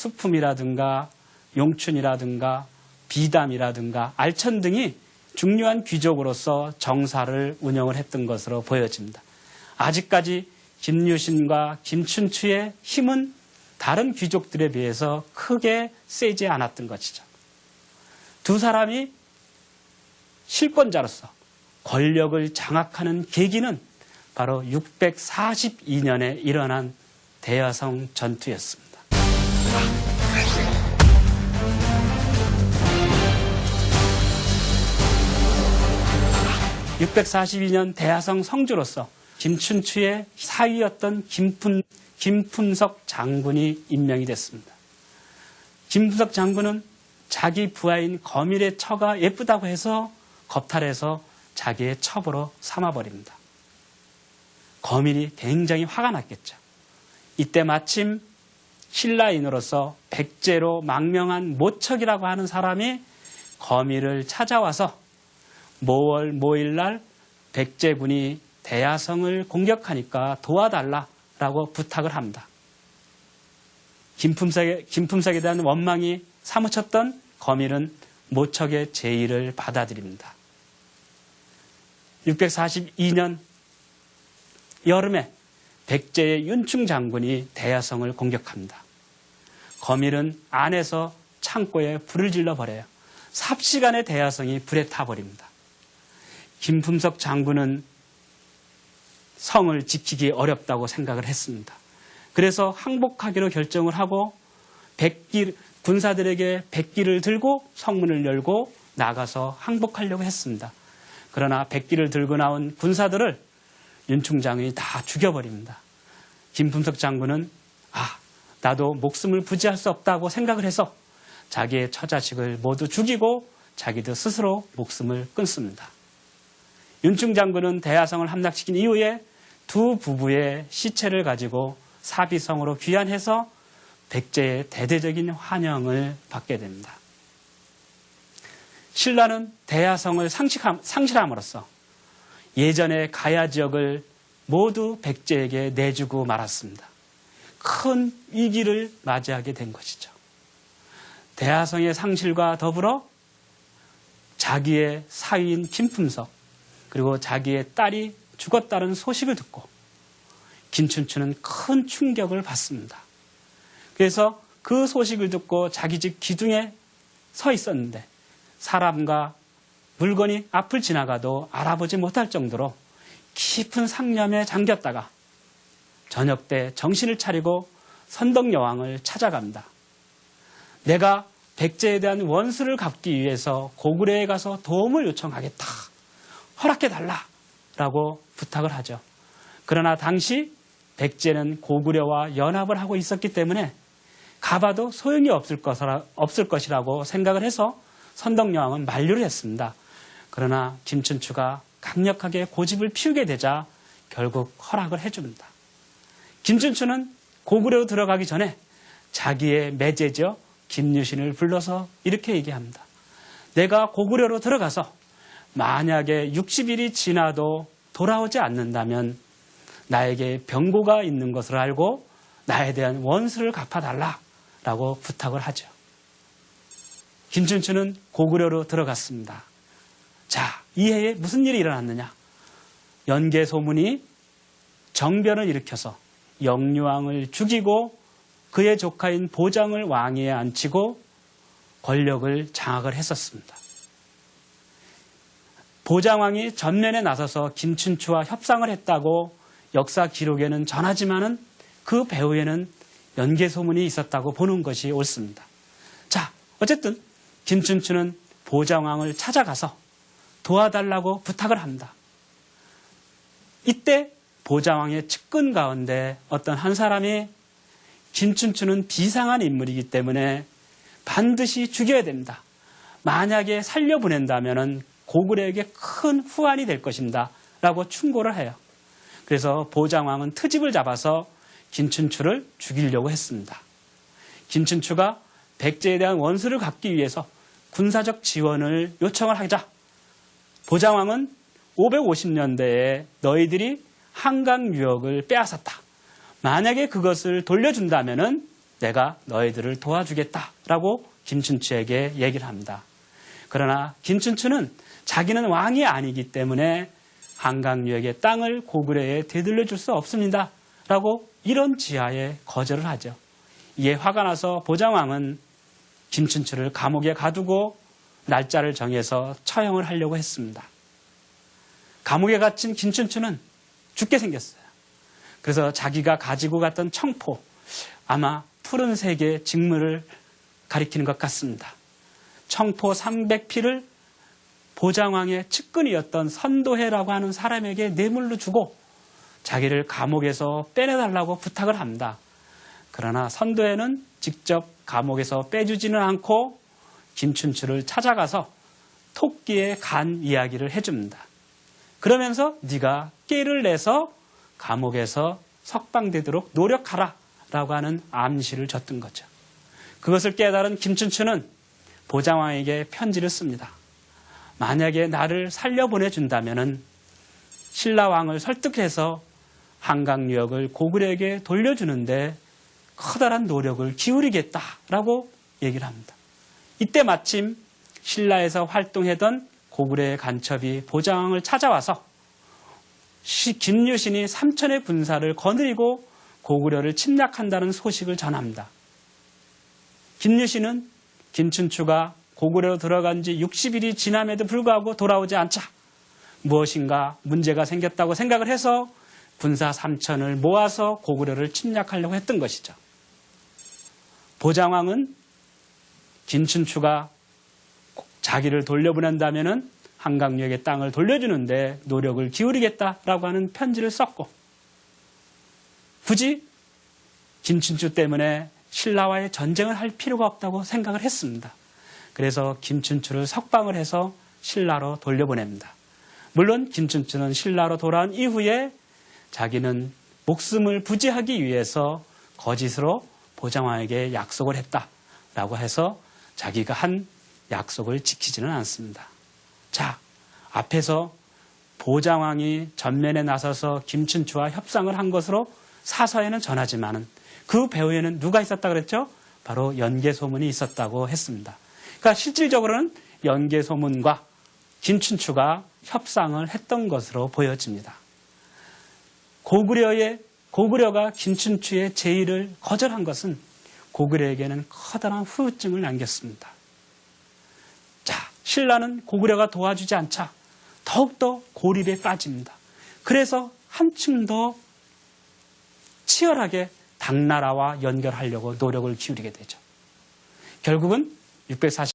수품이라든가 용춘이라든가 비담이라든가 알천 등이 중요한 귀족으로서 정사를 운영을 했던 것으로 보여집니다. 아직까지 김유신과 김춘추의 힘은 다른 귀족들에 비해서 크게 세지 않았던 것이죠. 두 사람이 실권자로서 권력을 장악하는 계기는 바로 642년에 일어난 대야성 전투였습니다. 642년 대야성 성주로서 김춘추의 사위였던 김품석 장군이 임명이 됐습니다. 김품석 장군은 자기 부하인 거밀의 처가 예쁘다고 해서 겁탈해서 자기의 첩으로 삼아버립니다. 거밀이 굉장히 화가 났겠죠. 이때 마침 신라인으로서 백제로 망명한 모척이라고 하는 사람이 거밀을 찾아와서 모월 모일날 백제군이 대야성을 공격하니까 도와달라라고 부탁을 합니다. 김품석에 대한 원망이 사무쳤던 거밀은 모척의 제의를 받아들입니다. 642년 여름에 백제의 윤충 장군이 대야성을 공격합니다. 거밀은 안에서 창고에 불을 질러버려요. 삽시간에 대야성이 불에 타버립니다. 김품석 장군은 성을 지키기 어렵다고 생각을 했습니다. 그래서 항복하기로 결정을 하고 군사들에게 백기를 들고 성문을 열고 나가서 항복하려고 했습니다. 그러나 백기를 들고 나온 군사들을 윤충 장군이 다 죽여버립니다. 김품석 장군은 나도 목숨을 부지할 수 없다고 생각을 해서 자기의 처자식을 모두 죽이고 자기도 스스로 목숨을 끊습니다. 윤충 장군은 대야성을 함락시킨 이후에 두 부부의 시체를 가지고 사비성으로 귀환해서 백제의 대대적인 환영을 받게 됩니다. 신라는 대야성을 상실함으로써 예전의 가야 지역을 모두 백제에게 내주고 말았습니다. 큰 위기를 맞이하게 된 것이죠. 대야성의 상실과 더불어 자기의 사위인 김품석 그리고 자기의 딸이 죽었다는 소식을 듣고 김춘추는 큰 충격을 받습니다. 그래서 그 소식을 듣고 자기 집 기둥에 서 있었는데 사람과 물건이 앞을 지나가도 알아보지 못할 정도로 깊은 상념에 잠겼다가 저녁 때 정신을 차리고 선덕여왕을 찾아갑니다. 내가 백제에 대한 원수를 갚기 위해서 고구려에 가서 도움을 요청하겠다. 허락해달라라고 부탁을 하죠. 그러나 당시 백제는 고구려와 연합을 하고 있었기 때문에 가봐도 소용이 없을 것이라고 생각을 해서 선덕여왕은 만류를 했습니다. 그러나 김춘추가 강력하게 고집을 피우게 되자 결국 허락을 해줍니다. 김춘추는 고구려로 들어가기 전에 자기의 매제죠 김유신을 불러서 이렇게 얘기합니다. 내가 고구려로 들어가서 만약에 60일이 지나도 돌아오지 않는다면 나에게 병고가 있는 것을 알고 나에 대한 원수를 갚아달라라고 부탁을 하죠. 김춘추는 고구려로 들어갔습니다. 자, 이 해에 무슨 일이 일어났느냐? 연개소문이 정변을 일으켜서 영유왕을 죽이고 그의 조카인 보장을 왕위에 앉히고 권력을 장악을 했었습니다. 보장왕이 전면에 나서서 김춘추와 협상을 했다고 역사 기록에는 전하지만은 그 배후에는 연개소문이 있었다고 보는 것이 옳습니다. 자, 어쨌든 김춘추는 보장왕을 찾아가서 도와달라고 부탁을 합니다. 이때 보장왕의 측근 가운데 어떤 한 사람이 김춘추는 비상한 인물이기 때문에 반드시 죽여야 됩니다. 만약에 살려보낸다면 고구려에게 큰 후환이 될 것입니다. 라고 충고를 해요. 그래서 보장왕은 트집을 잡아서 김춘추를 죽이려고 했습니다. 김춘추가 백제에 대한 원수를 갚기 위해서 군사적 지원을 요청을 하자 보장왕은 550년대에 너희들이 한강 유역을 빼앗았다. 만약에 그것을 돌려준다면 내가 너희들을 도와주겠다라고 김춘추에게 얘기를 합니다. 그러나 김춘추는 자기는 왕이 아니기 때문에 한강유역의 땅을 고구려에 되돌려 줄 수 없습니다. 라고 이런 지하에 거절을 하죠. 이에 화가 나서 보장왕은 김춘추를 감옥에 가두고 날짜를 정해서 처형을 하려고 했습니다. 감옥에 갇힌 김춘추는 죽게 생겼어요. 그래서 자기가 가지고 갔던 청포, 아마 푸른색의 직물을 가리키는 것 같습니다. 청포 300피를 보장왕의 측근이었던 선도해라고 하는 사람에게 뇌물로 주고 자기를 감옥에서 빼내달라고 부탁을 합니다. 그러나 선도해는 직접 감옥에서 빼주지는 않고 김춘추를 찾아가서 토끼의 간 이야기를 해줍니다. 그러면서 네가 깨를 내서 감옥에서 석방되도록 노력하라 라고 하는 암시를 줬던 거죠. 그것을 깨달은 김춘추는 보장왕에게 편지를 씁니다. 만약에 나를 살려보내준다면 신라왕을 설득해서 한강유역을 고구려에게 돌려주는데 커다란 노력을 기울이겠다라고 얘기를 합니다. 이때 마침 신라에서 활동하던 고구려의 간첩이 보장왕을 찾아와서 김유신이 삼천의 군사를 거느리고 고구려를 침략한다는 소식을 전합니다. 김유신은 김춘추가 고구려로 들어간 지 60일이 지남에도 불구하고 돌아오지 않자 무엇인가 문제가 생겼다고 생각을 해서 군사 3천을 모아서 고구려를 침략하려고 했던 것이죠. 보장왕은 김춘추가 자기를 돌려보낸다면 한강유역의 땅을 돌려주는데 노력을 기울이겠다라고 하는 편지를 썼고 굳이 김춘추 때문에 신라와의 전쟁을 할 필요가 없다고 생각을 했습니다. 그래서 김춘추를 석방을 해서 신라로 돌려보냅니다. 물론 김춘추는 신라로 돌아온 이후에 자기는 목숨을 부지하기 위해서 거짓으로 보장왕에게 약속을 했다라고 해서 자기가 한 약속을 지키지는 않습니다. 자, 앞에서 보장왕이 전면에 나서서 김춘추와 협상을 한 것으로 사서에는 전하지만은 그 배후에는 누가 있었다 그랬죠? 바로 연개소문이 있었다고 했습니다. 그러니까 실질적으로는 연개소문과 김춘추가 협상을 했던 것으로 보여집니다. 고구려가 김춘추의 제의를 거절한 것은 고구려에게는 커다란 후유증을 남겼습니다. 자, 신라는 고구려가 도와주지 않자 더욱더 고립에 빠집니다. 그래서 한층 더 치열하게 당나라와 연결하려고 노력을 기울이게 되죠. 결국은 640